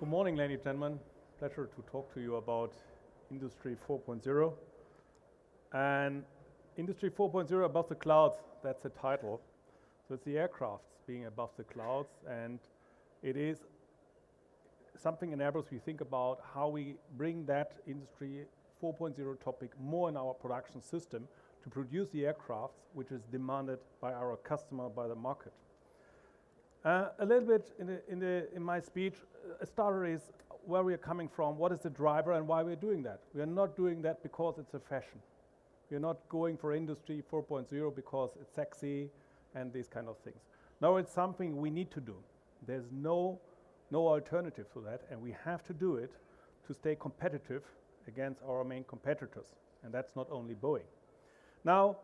Good morning, ladies and gentlemen. Pleasure to talk to you about Industry 4.0. And Industry 4.0 above the clouds, that's the title. So it's the aircrafts being above the clouds, and it is something in Airbus we think about how we bring that Industry 4.0 topic more in our production system to produce the aircrafts which is demanded by our customer, by the market. A little bit in my speech, a starter is where we are coming from, what is the driver and why we're doing that. We are not doing that because it's a fashion. We are not going for Industry 4.0 because it's sexy and these kind of things. No, it's something we need to do. There's no alternative to that, and we have to do it to stay competitive against our main competitors, and that's not only Boeing. Now,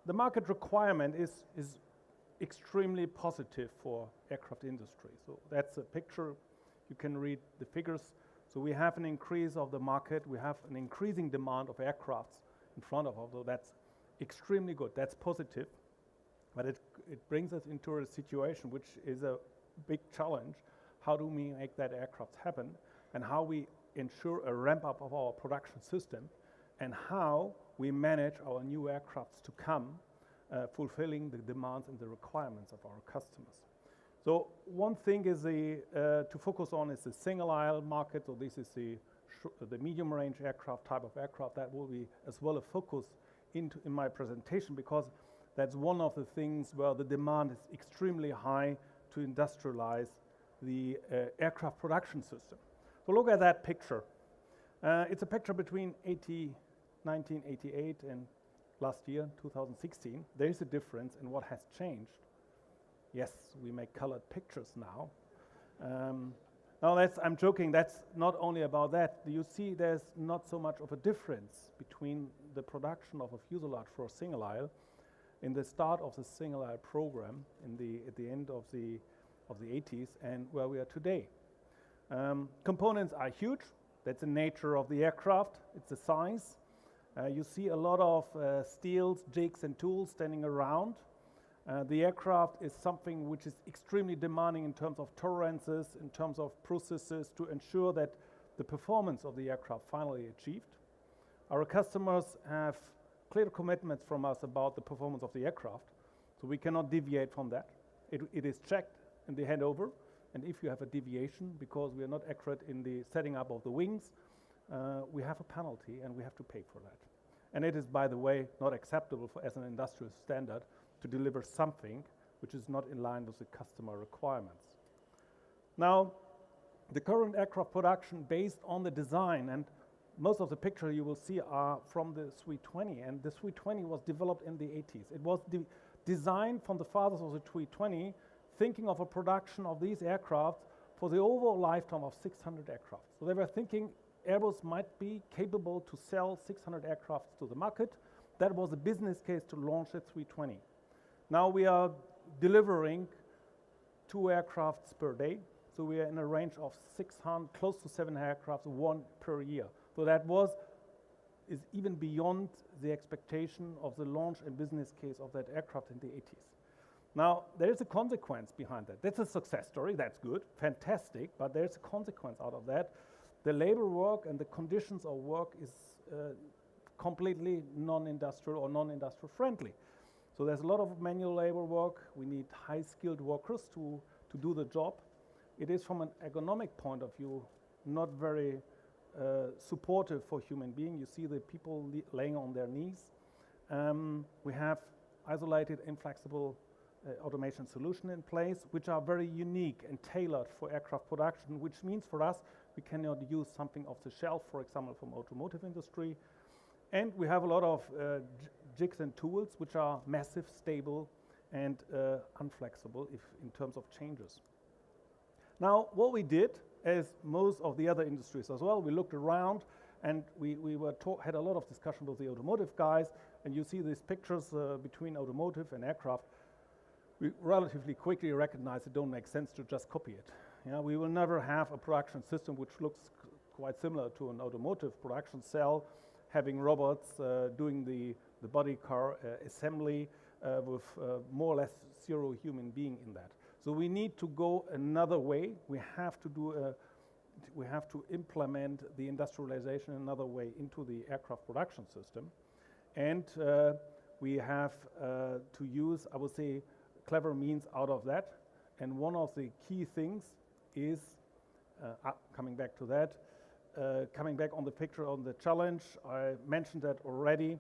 the market requirement is extremely positive for aircraft industry. So that's a picture. You can read the figures. So we have an increase of the market. We have an increasing demand of aircrafts in front of us. So that's extremely good. That's positive. But it brings us into a situation which is a big challenge. How do we make that aircraft happen? And how we ensure a ramp up of our production system? And how we manage our new aircrafts to come fulfilling the demands and the requirements of our customers. So one thing is to focus on is the single aisle market. So this is the medium range aircraft type of aircraft. That will be as well a focus in my presentation, because that's one of the things where the demand is extremely high to industrialize the aircraft production system. So look at that picture. It's a picture between 1988 and last year, 2016. There is a difference in what has changed. Yes, we make colored pictures now. I'm joking, that's not only about that. You see there's not so much of a difference between the production of a fuselage for a single aisle in the start of the single aisle program at the end of the 80s and where we are today. Components are huge. That's the nature of the aircraft. It's the size. You see a lot of steels, jigs and tools standing around. The aircraft is something which is extremely demanding in terms of tolerances, in terms of processes to ensure that the performance of the aircraft finally achieved. Our customers have clear commitments from us about the performance of the aircraft, so we cannot deviate from that. It is checked in the handover, and if you have a deviation because we are not accurate in the setting up of the wings, we have a penalty and we have to pay for that. And it is, by the way, not acceptable as an industrial standard to deliver something which is not in line with the customer requirements. Now, the current aircraft production based on the design, and most of the pictures you will see are from the 320, and the 320 was developed in the 80s. It was designed from the fathers of the 320, thinking of a production of these aircraft for the overall lifetime of 600 aircraft. So they were thinking Airbus might be capable to sell 600 aircraft to the market. That was a business case to launch the 320. Now we are delivering 2 aircrafts per day. So we are in a range of 600, close to 7 aircraft, 1 per year. So that is even beyond the expectation of the launch and business case of that aircraft in the 80s. Now, there is a consequence behind that. That's a success story, that's good, fantastic, but there's a consequence out of that. The labor work and the conditions of work is completely non-industrial or non-industrial friendly. So there's a lot of manual labor work. We need high-skilled workers to do the job. It is, from an ergonomic point of view, not very supportive for human beings. You see the people laying on their knees. We have isolated, inflexible automation solution in place, which are very unique and tailored for aircraft production, which means for us, we cannot use something off the shelf, for example, from automotive industry. And we have a lot of jigs and tools, which are massive, stable, and unflexible in terms of changes. Now, what we did, as most of the other industries as well, we looked around and we had a lot of discussion with the automotive guys, and you see these pictures between automotive and aircraft. We relatively quickly recognized it don't make sense to just copy it. Yeah, we will never have a production system which looks quite similar to an automotive production cell, having robots doing the body car assembly with more or less 0 human being in that. So we need to go another way. We have to do we have to implement the industrialization another way into the aircraft production system. And we have to use, I would say, clever means out of that. And one of the key things is, coming back to that, coming back on the picture on the challenge, I mentioned that already.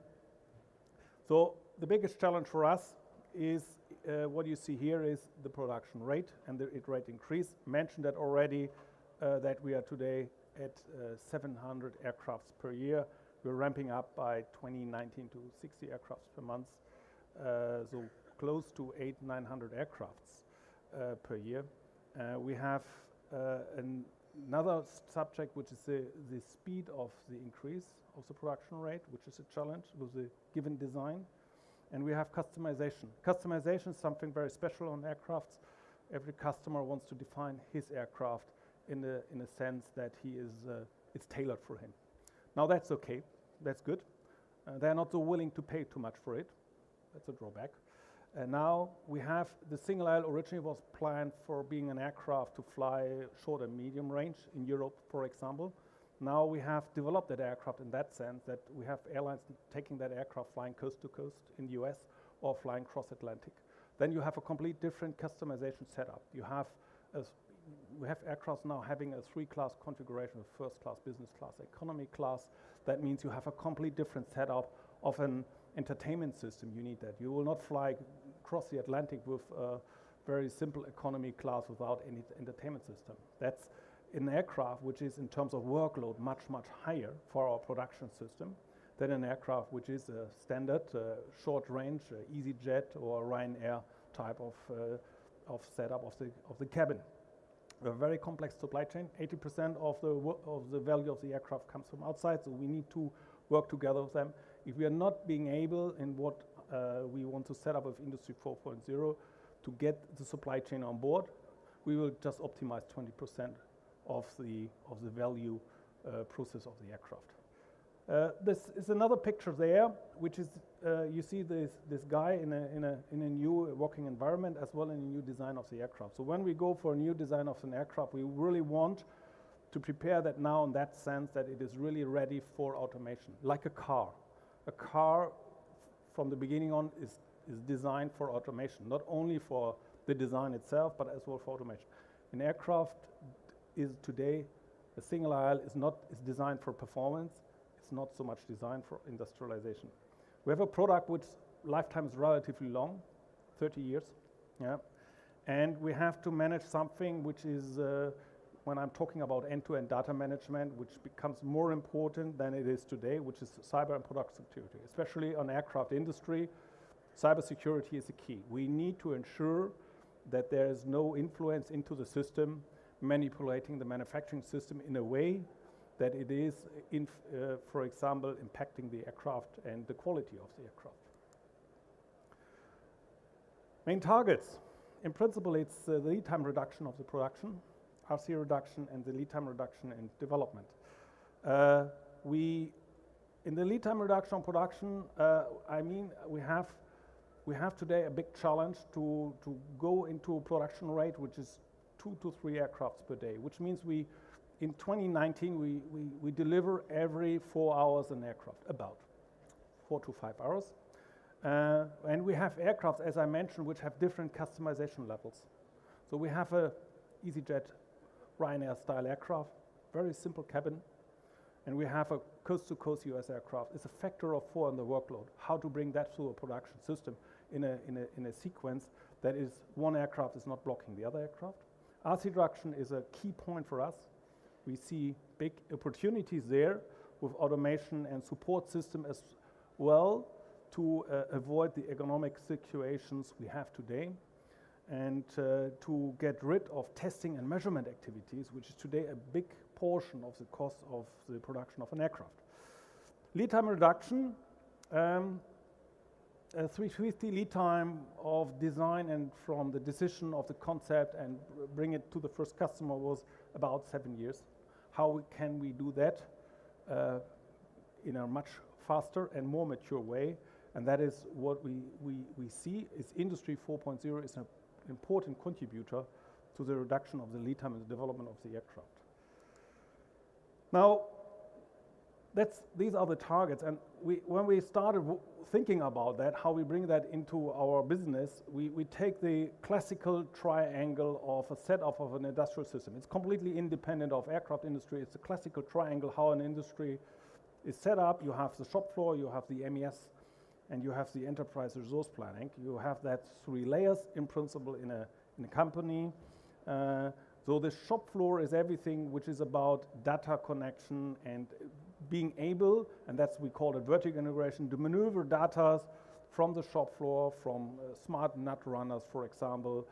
So the biggest challenge for us is what you see here is the production rate and the rate increase. Mentioned that already, that we are today at 700 aircrafts per year. We're ramping up by 2019 to 60 aircrafts per month, so close to 800-900 aircrafts per year. We have another subject, which is the speed of the increase of the production rate, which is a challenge with the given design. And we have customization. Customization is something very special on aircrafts. Every customer wants to define his aircraft in a sense that it's tailored for him. Now that's okay, that's good. They're not so willing to pay too much for it. That's a drawback. Now we have the single aisle originally was planned for being an aircraft to fly short and medium range in Europe, for example. Now we have developed that aircraft in that sense that we have airlines taking that aircraft flying coast to coast in the US or flying cross Atlantic. Then you have a complete different customization setup. We have aircraft now having a 3-class configuration of first class, business class, economy class. That means you have a complete different setup of an entertainment system. You need that. You will not fly across the Atlantic with a very simple economy class without any entertainment system. That's an aircraft which is in terms of workload much, much higher for our production system than an aircraft which is a standard short range, EasyJet or Ryanair type of setup of the cabin. A very complex supply chain. 80% of the value of the aircraft comes from outside, so we need to work together with them. If we are not being able in what we want to set up with Industry 4.0 to get the supply chain on board, we will just optimize 20% of the value process of the aircraft. This is another picture there, which is you see this guy in a new working environment as well in a new design of the aircraft. So when we go for a new design of an aircraft, we really want to prepare that now in that sense that it is really ready for automation, like a car. A car from the beginning on is designed for automation, not only for the design itself, but as well for automation. An aircraft is today, a single aisle is designed for performance. It's not so much designed for industrialization. We have a product which lifetime is relatively long, 30 years, yeah. And we have to manage something which is, when I'm talking about end-to-end data management, which becomes more important than it is today, which is cyber and product security. Especially on aircraft industry, cybersecurity is a key. We need to ensure that there is no influence into the system manipulating the manufacturing system in a way that it is, for example, impacting the aircraft and the quality of the aircraft. Main targets. In principle, it's the lead time reduction of the production, RC reduction, and the lead time reduction in development. In the lead time reduction on production, I mean, we have today a big challenge to go into a production rate which is 2 to 3 aircrafts per day, which means in 2019 we deliver every 4 hours an aircraft, about 4 to 5 hours. And we have aircrafts, as I mentioned, which have different customization levels. So we have a EasyJet Ryanair style aircraft, very simple cabin, and we have a coast-to-coast US aircraft. It's a factor of 4 in the workload. How to bring that through a production system in a sequence that is one aircraft is not blocking the other aircraft. RC reduction is a key point for us. We see big opportunities there with automation and support system as well to avoid the economic situations we have today, and to get rid of testing and measurement activities, which is today a big portion of the cost of the production of an aircraft. Lead time reduction, 350 lead time of design and from the decision of the concept and bring it to the first customer was about 7 years. How can we do that in a much faster and more mature way? And that is what we see is Industry 4.0 is an important contributor to the reduction of the lead time and the development of the aircraft. Now, these are the targets, and when we started thinking about that, how we bring that into our business, we take the classical triangle of a setup of an industrial system. It's completely independent of aircraft industry. It's a classical triangle, how an industry is set up. You have the shop floor, you have the MES, and you have the enterprise resource planning. You have that 3 layers in principle in a company. So the shop floor is everything which is about data connection and being able, and that's we call it vertical integration, to maneuver data from the shop floor, from smart nut runners, for example,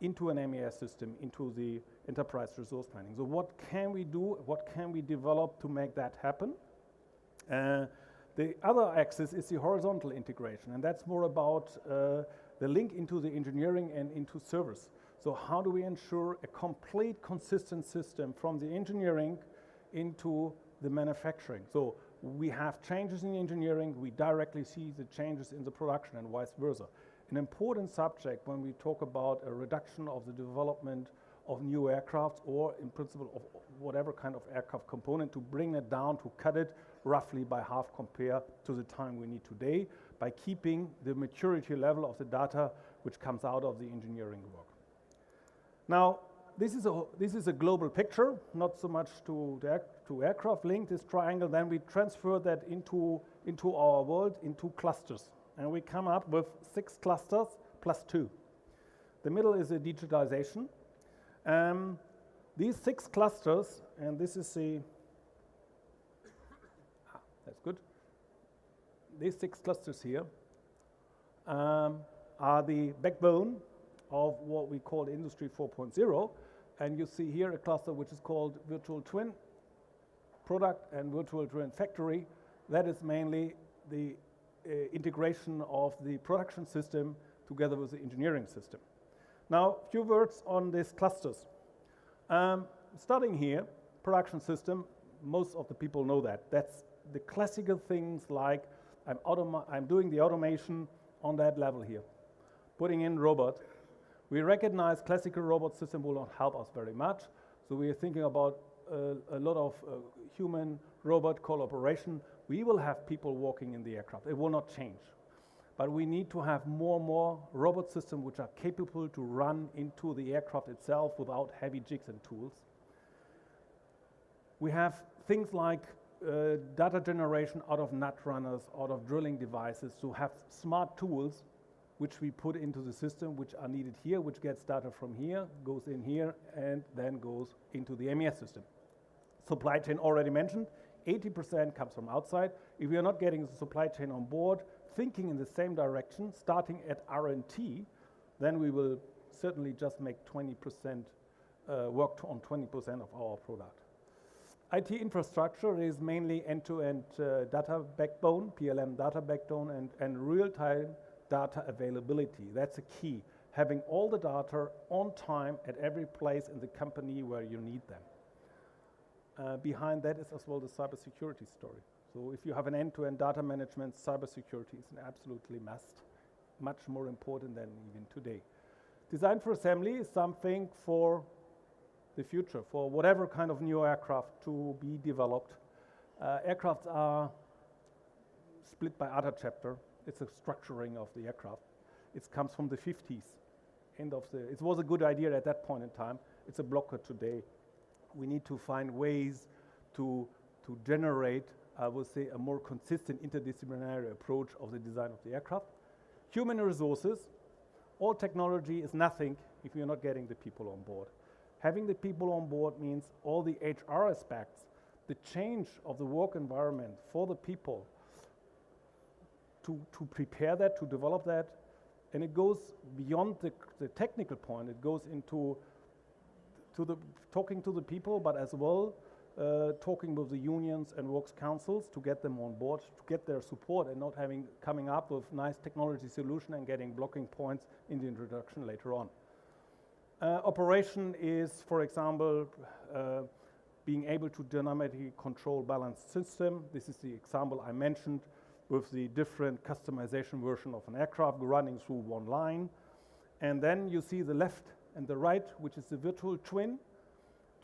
into an MES system, into the enterprise resource planning. So what can we do? What can we develop to make that happen? The other axis is the horizontal integration, and that's more about the link into the engineering and into service. So how do we ensure a complete consistent system from the engineering into the manufacturing? So we have changes in engineering, we directly see the changes in the production and vice versa. An important subject when we talk about a reduction of the development of new aircraft, or in principle of whatever kind of aircraft component, to bring it down, to cut it roughly by half compared to the time we need today, by keeping the maturity level of the data which comes out of the engineering work. Now, this is a global picture, not so much to aircraft link, this triangle. Then we transfer that into our world, into clusters. And we come up with 6 clusters plus 2. The middle is a digitalization. These 6 clusters, and this is that's good. These 6 clusters here are the backbone of what we call Industry 4.0. And you see here a cluster which is called Virtual Twin Product and Virtual Twin Factory. That is mainly the integration of the production system together with the engineering system. Now, a few words on these clusters. Starting here, production system, most of the people know that. That's the classical things like I'm doing the automation on that level here. Putting in robot. We recognize classical robot system will not help us very much. So we are thinking about a lot of human-robot collaboration. We will have people walking in the aircraft. It will not change. But we need to have more and more robot systems which are capable to run into the aircraft itself without heavy jigs and tools. We have things like data generation out of nut runners, out of drilling devices, to have smart tools which we put into the system, which are needed here, which gets data from here, goes in here, and then goes into the MES system. Supply chain already mentioned, 80% comes from outside. If we are not getting the supply chain on board, thinking in the same direction, starting at R&T, then we will certainly just make 20% work on 20% of our product. IT infrastructure is mainly end-to-end data backbone, PLM data backbone, and real-time data availability. That's a key. Having all the data on time at every place in the company where you need them. Behind that is as well the cybersecurity story. So if you have an end-to-end data management, cybersecurity is an absolutely must, much more important than even today. Design for assembly is something for the future, for whatever kind of new aircraft to be developed. Aircrafts are split by other chapter. It's a structuring of the aircraft. It comes from the 50s. It was a good idea at that point in time. It's a blocker today. We need to find ways to generate, I would say, a more consistent interdisciplinary approach of the design of the aircraft. Human resources. All technology is nothing if you're not getting the people on board. Having the people on board means all the HR aspects, the change of the work environment for the people, to prepare that, to develop that, and it goes beyond the technical point. It goes into talking to the people, but as well talking with the unions and works councils to get them on board, to get their support, and not coming up with nice technology solution and getting blocking points in the introduction later on. Operation is, for example, being able to dynamically control balanced system. This is the example I mentioned, with the different customization version of an aircraft running through one line. And then you see the left and the right, which is the virtual twin.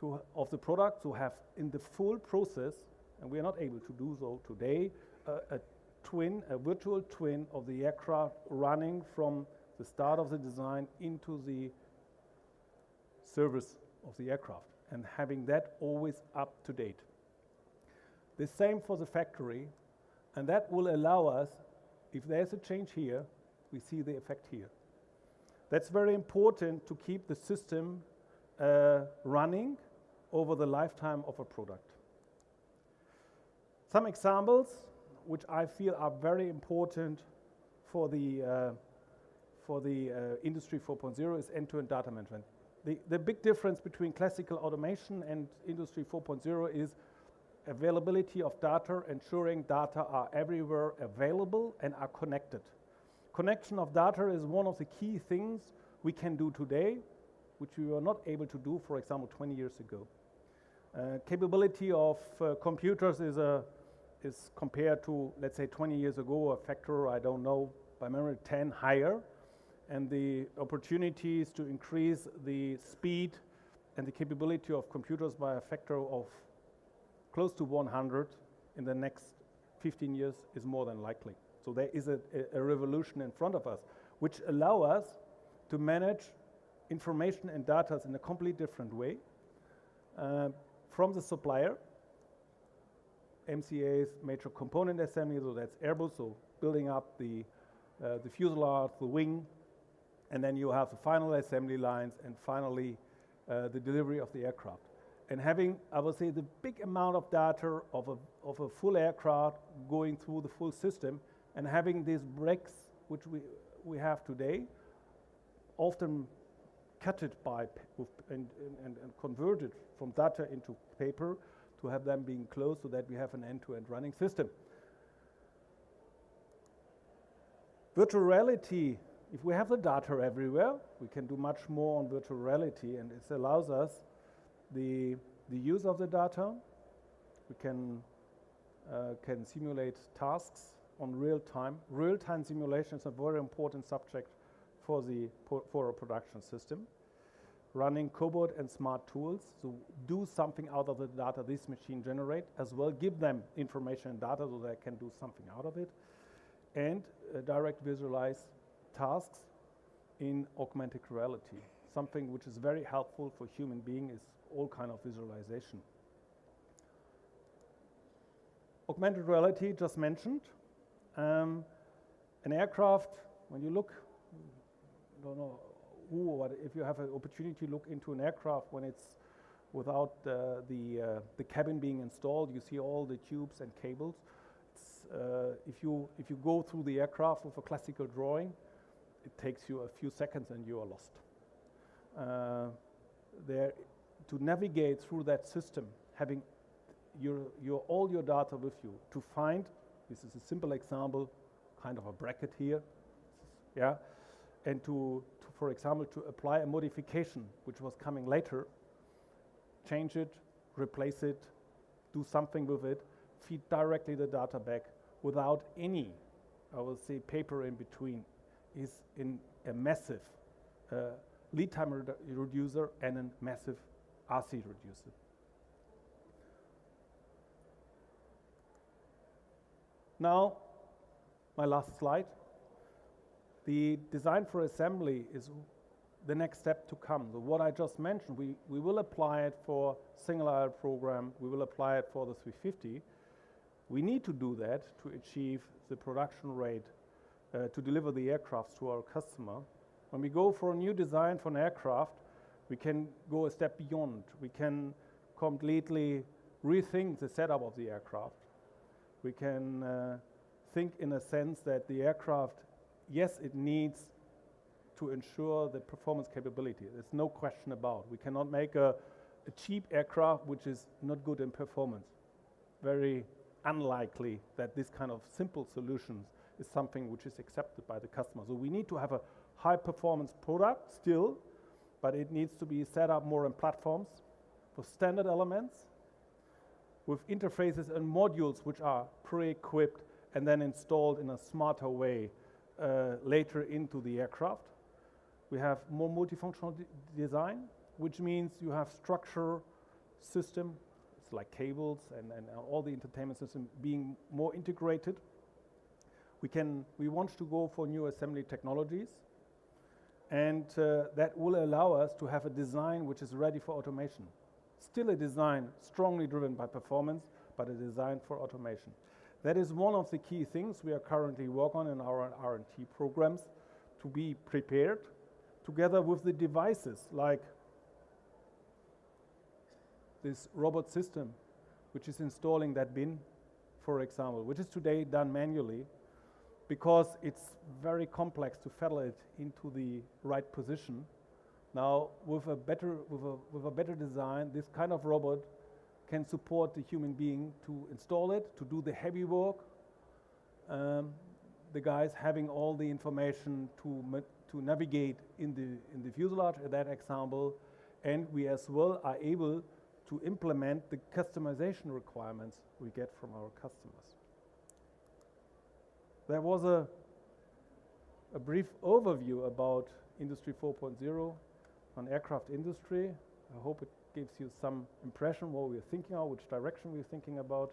of the product to have in the full process, and we are not able to do so today, a virtual twin of the aircraft running from the start of the design into the service of the aircraft, and having that always up to date. The same for the factory, and that will allow us, if there's a change here, we see the effect here. That's very important to keep the system running over the lifetime of a product. Some examples which I feel are very important for the Industry 4.0 is end-to-end data management. The big difference between classical automation and Industry 4.0 is availability of data, ensuring data are everywhere available and are connected. Connection of data is one of the key things we can do today, which we were not able to do, for example, 20 years ago. Capability of computers is compared to, let's say, 20 years ago, a factor, I don't know, by memory, 10 higher. And the opportunities to increase the speed and the capability of computers by a factor of close to 100 in the next 15 years is more than likely. So there is a revolution in front of us, which allow us to manage information and data in a completely different way from the supplier, MCA's major component assembly, so that's Airbus, so building up the fuselage, the wing, and then you have the final assembly lines, and finally the delivery of the aircraft. And having, I would say, the big amount of data of a full aircraft going through the full system, and having these bricks, which we have today, often cut it and converted from data into paper to have them being closed so that we have an end-to-end running system. Virtual reality, if we have the data everywhere, we can do much more on virtual reality, and it allows us the use of the data. We can simulate tasks on real time. Real-time simulation is a very important subject for a production system. Running cobot and smart tools, so do something out of the data this machine generate, as well give them information and data so they can do something out of it, and direct visualize tasks in augmented reality. Something which is very helpful for human being is all kind of visualization. Augmented reality, just mentioned. An aircraft, when you look, I don't know who or what, if you have an opportunity to look into an aircraft when it's without the cabin being installed, you see all the tubes and cables. If you go through the aircraft with a classical drawing, it takes you a few seconds and you are lost. To navigate through that system, having all your data with you, to find, this is a simple example, kind of a bracket here, yeah, and for example, to apply a modification which was coming later, change it, replace it, do something with it, feed directly the data back without any, I will say, paper in between, is in a massive lead time reducer and a massive RC reducer. Now, my last slide. The design for assembly is the next step to come. So what I just mentioned, we will apply it for single aisle program, we will apply it for the 350. We need to do that to achieve the production rate to deliver the aircrafts to our customer. When we go for a new design for an aircraft, we can go a step beyond. We can completely rethink the setup of the aircraft. We can think in a sense that the aircraft, yes, it needs to ensure the performance capability. There's no question about. We cannot make a cheap aircraft which is not good in performance. Very unlikely that this kind of simple solutions is something which is accepted by the customer. So we need to have a high performance product still, but it needs to be set up more in platforms with standard elements, with interfaces and modules which are pre-equipped and then installed in a smarter way later into the aircraft. We have more multifunctional design, which means you have structure system. It's like cables and all the entertainment system being more integrated. We want to go for new assembly technologies, and that will allow us to have a design which is ready for automation. Still a design strongly driven by performance, but a design for automation. That is one of the key things we are currently working on in our R&T programs, to be prepared together with the devices like this robot system, which is installing that bin, for example, which is today done manually because it's very complex to feather it into the right position. Now, with a better design, this kind of robot can support the human being to install it, to do the heavy work. The guys having all the information to navigate in the fuselage, at that example, and we as well are able to implement the customization requirements we get from our customers. There was a brief overview about Industry 4.0 on aircraft industry. I hope it gives you some impression what we're thinking of, which direction we're thinking about.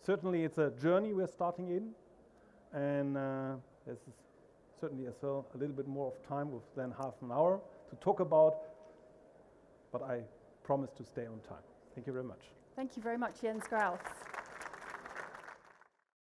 Certainly it's a journey we're starting in, and this is certainly as well a little bit more of time than half an hour to talk about, but I promise to stay on time. Thank you very much. Thank you very much, Jens Gralfs.